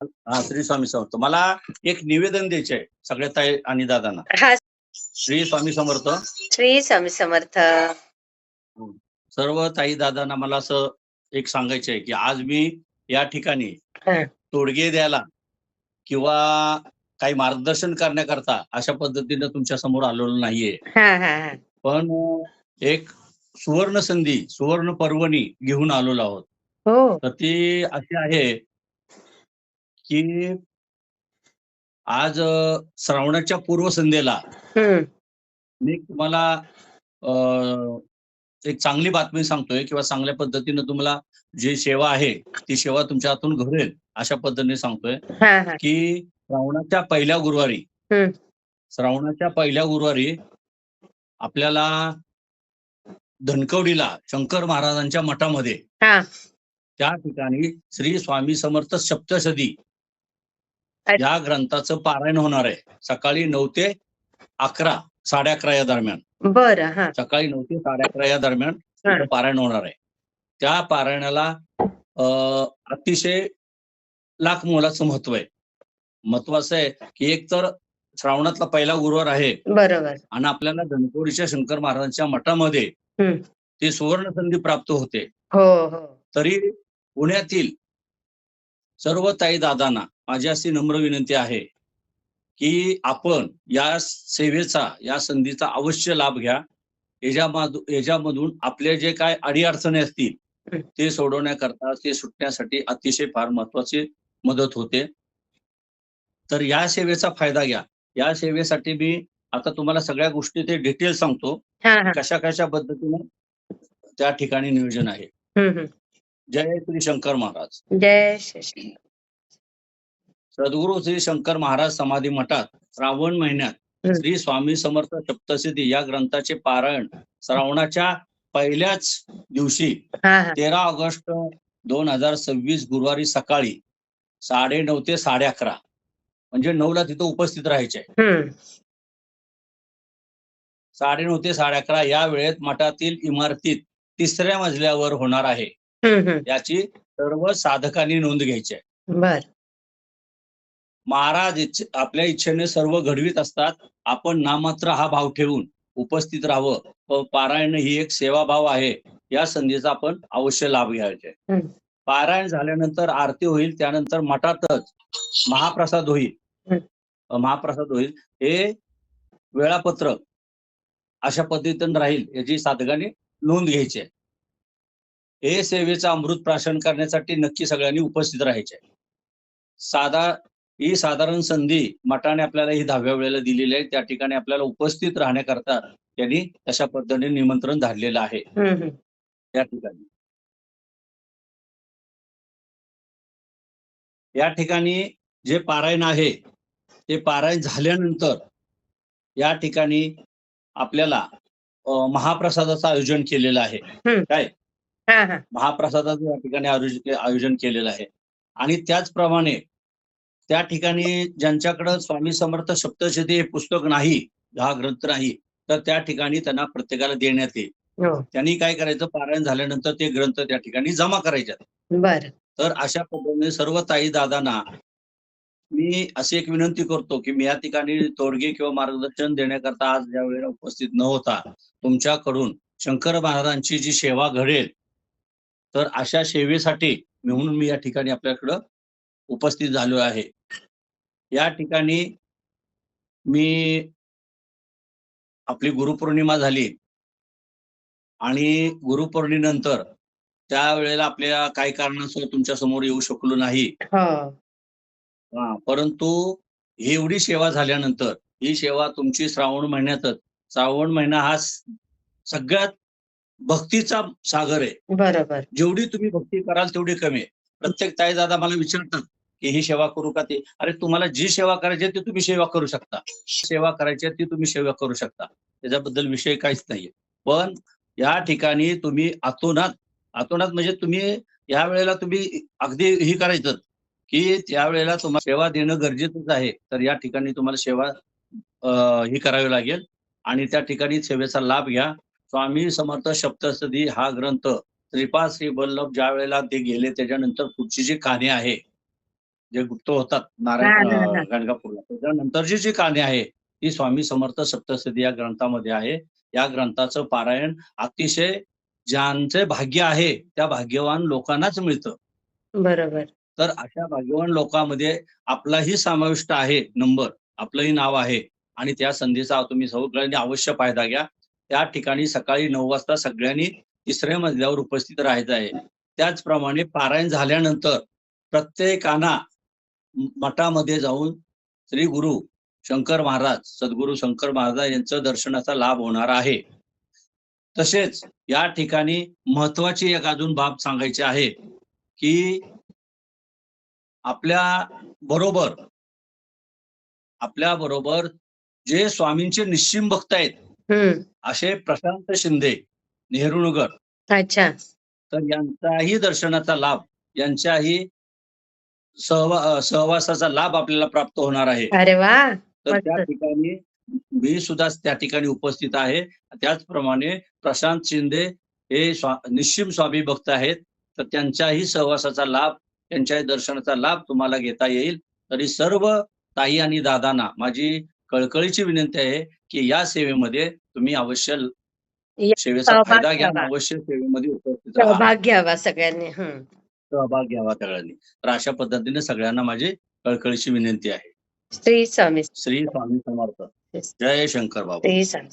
हा, श्री स्वामी समर्थ. मला एक निवेदन द्यायचे आहे सगळ्या ताई आणि दादांना. हा. श्री स्वामी समर्थ. श्री स्वामी समर्थ. सर्व ताई दादांना मला असं एक सांगायचं आहे की आज मी या ठिकाणी तोडगे द्यायला किंवा काही मार्गदर्शन करण्याकरता अशा पद्धतीने तुमच्या समोर आलेलो नाहीये. पण एक सुवर्ण संधी, सुवर्ण पर्वणी घेऊन आलेलो आहोत. तर ती अशी आहे की आज श्रावणाच्या पूर्वसंध्येला मी तुम्हाला एक चांगली बातमी सांगतोय किंवा चांगल्या पद्धतीने तुम्हाला जी सेवा आहे ती सेवा तुमच्या हातून घडेल अशा पद्धतीने सांगतोय की श्रावणाच्या पहिल्या गुरुवारी आपल्याला धनकवडीला शंकर महाराजांच्या मठामध्ये त्या ठिकाणी श्री स्वामी समर्थ सप्तशती या ग्रंथाचं पारायण होणार आहे. सकाळी 9 ते 11, 11:30 या दरम्यान. सकाळी 9 ते 11:30 या दरम्यान पारायण होणार आहे. त्या पारायणाला अतिशय लाख मोलाचं महत्व आहे. महत्व असं आहे की एक तर श्रावणातला पहिला गुरुवार आहे, बरोबर, आणि आपल्याला धनकवडीच्या शंकर महाराजांच्या मठामध्ये ती सुवर्ण संधी प्राप्त होते. तरी पुण्यातील सर्व ताई दादांना माझी अशी नम्र विनंती आहे की आपण या सेवेचा, या संधीचा अवश्य लाभ घ्या. याच्यामधून आपले जे काय अडीअडचणी असतील ते सोडवण्याकरता, ते सुटण्यासाठी अतिशय फार महत्वाची मदत होते. तर या सेवेचा फायदा घ्या. या सेवेसाठी मी आता तुम्हाला सगळ्या गोष्टी ते डिटेल सांगतो, कशा कशा पद्धतीने त्या ठिकाणी नियोजन आहे. जय श्री शंकर महाराज. जय श्री. सद्गुरू श्री शंकर महाराज समाधी मठात श्रावण महिन्यात श्री स्वामी समर्थ सप्तशती या ग्रंथाचे पारायण श्रावणाच्या पहिल्याच दिवशी 13 ऑगस्ट 2026 गुरुवारी सकाळी 9:30 ते 11:30 म्हणजे 9ला तिथं उपस्थित राहायचे. 9:30 ते 11:30 या वेळेत मठातील इमारतीत 3ऱ्या मजल्यावर होणार आहे. याची सर्व साधकांनी नोंद घ्यायची आहे. महाराज आपल्या इच्छेने सर्व घडवीत असतात. आपण नामात्र हा भाव ठेवून उपस्थित राहावं व पारायण ही एक सेवाभाव आहे. या संधीचा आपण अवश्य लाभ घ्यायचा. पारायण झाल्यानंतर आरती होईल, त्यानंतर मठातच महाप्रसाद होईल. हे वेळापत्रक अशा पद्धतीने राहील याची साधकांनी नोंद घ्यायची आहे. हे सेवेचा अमृत प्राशन करण्यासाठी नक्की सगळ्यांनी उपस्थित राहायचे. ही साधारण संधी मठाने आपल्याला ही 10व्या वेळेला दिलेली आहे. त्या ठिकाणी आपल्याला उपस्थित राहण्याकरता त्यांनी तशा पद्धतीने निमंत्रण धाडलेलं आहे. त्या ठिकाणी जे पारायण आहे ते पारायण झाल्यानंतर या ठिकाणी आपल्याला महाप्रसादाचं आयोजन केलेलं आहे. काय महाप्रसादाचं या ठिकाणी आयोजन केलेलं आहे. आणि त्याचप्रमाणे त्या ठिकाणी ज्यांच्याकडे स्वामी समर्थ सप्तशती हे पुस्तक नाही, हा ग्रंथ नाही, तर त्या ठिकाणी त्यांना प्रत्येकाला देण्यात येईल. त्यांनी काय करायचं, पारायण झाल्यानंतर ते ग्रंथ त्या ठिकाणी जमा करायचे. तर अशा पद्धतीने सर्व ताई दादांना मी अशी एक विनंती करतो की मी या ठिकाणी तोडगे किंवा मार्गदर्शन देण्याकरता आज ज्या वेळेला उपस्थित न होता, तुमच्याकडून शंकर महाराजांची जी सेवा घडेल, तर अशा सेवेसाठी म्हणून मी या ठिकाणी आपल्याकडं उपस्थित झालो आहे. या ठिकाणी मी आपली गुरुपौर्णिमा झाली आणि गुरुपौर्णिमेनंतर त्यावेळेला आपल्या काही कारणास्तव तुमच्या समोर येऊ शकलो नाही. परंतु एवढी सेवा झाल्यानंतर ही सेवा तुमची श्रावण महिना हा सगळ्यात भक्तीचा सागर आहे. बरोबर. जेवढी तुम्ही भक्ती कराल तेवढी कमी आहे. प्रत्येक ताई दादा मला विचारतात की ही सेवा करू का ते. अरे, तुम्हाला जी सेवा करायची आहे ती तुम्ही सेवा करू शकता. सेवा करायची आहे ती तुम्ही सेवा करू शकता. त्याच्याबद्दल विषय काहीच नाहीये. पण या ठिकाणी तुम्ही अतोनात म्हणजे तुम्ही या वेळेला तुम्ही अगदी ही करायचं की त्यावेळेला तुम्हाला सेवा देणं गरजेचंच आहे. तर या ठिकाणी तुम्हाला सेवा ही करावी लागेल आणि त्या ठिकाणी सेवेचा लाभ घ्या. स्वामी समर्थ सप्तशती हा ग्रंथ श्रीपाद श्री वल्लभ ज्या वेळेला ते गेले त्याच्यानंतर पुढची जी कहाणी आहे जे गुप्त होतात हा हा हा गाणगापूरला, त्याच्यानंतरची जी काणे आहे ती स्वामी समर्थ सप्तशती या ग्रंथामध्ये आहे. या ग्रंथाचं पारायण अतिशय ज्यांचे भाग्य आहे त्या भाग्यवान लोकांनाच मिळतं. बरोबर. तर अशा भाग्यवान लोकांमध्ये आपलाही समाविष्ट आहे नंबर, आपलंही नाव आहे आणि त्या संधीचा तुम्ही सगळ्यांनी अवश्य फायदा घ्या. त्या ठिकाणी सकाळी 9 वाजता सगळ्यांनी तिसऱ्या मजल्यावर उपस्थित राहायचं आहे. त्याचप्रमाणे पारायण झाल्यानंतर प्रत्येकाना मठामध्ये जाऊन श्री गुरु शंकर महाराज, सद्गुरू शंकर महाराज यांचं दर्शनाचा लाभ होणार आहे. तसेच या ठिकाणी महत्वाची एक अजून बाब सांगायची आहे की आपल्या बरोबर जे स्वामींचे निश्चिम भक्त आहेत असे प्रशांत शिंदे, नेहरूनगर, अच्छा. तर यांचाही दर्शनाचा लाभ, यांच्याही सहवासाचा लाभ आपल्याला प्राप्त होणार आहे. अरे वा. तर त्या ठिकाणी मी सुद्धा त्या ठिकाणी उपस्थित आहे. त्याचप्रमाणे प्रशांत शिंदे हे निश्चिम स्वामी भक्त आहेत, तर त्यांच्याही सहवासाचा लाभ, त्यांच्याही दर्शनाचा लाभ तुम्हाला घेता येईल. तरी सर्व ताई आणि दादांना माझी कळकळीची विनंती आहे की या सेवेमध्ये तुम्ही अवश्य सेवेचा फायदा घ्या, अवश्य सेवेमध्ये उपस्थित राहा, सहभाग घ्यावा सगळ्यांनी. सहभाग घ्यावा सगळ्यांनी. तर अशा पद्धतीने सगळ्यांना माझी कळकळीची विनंती आहे. श्री स्वामी श्री स्वामी समर्थ. जय शंकर बाबा. श्री स्वामी.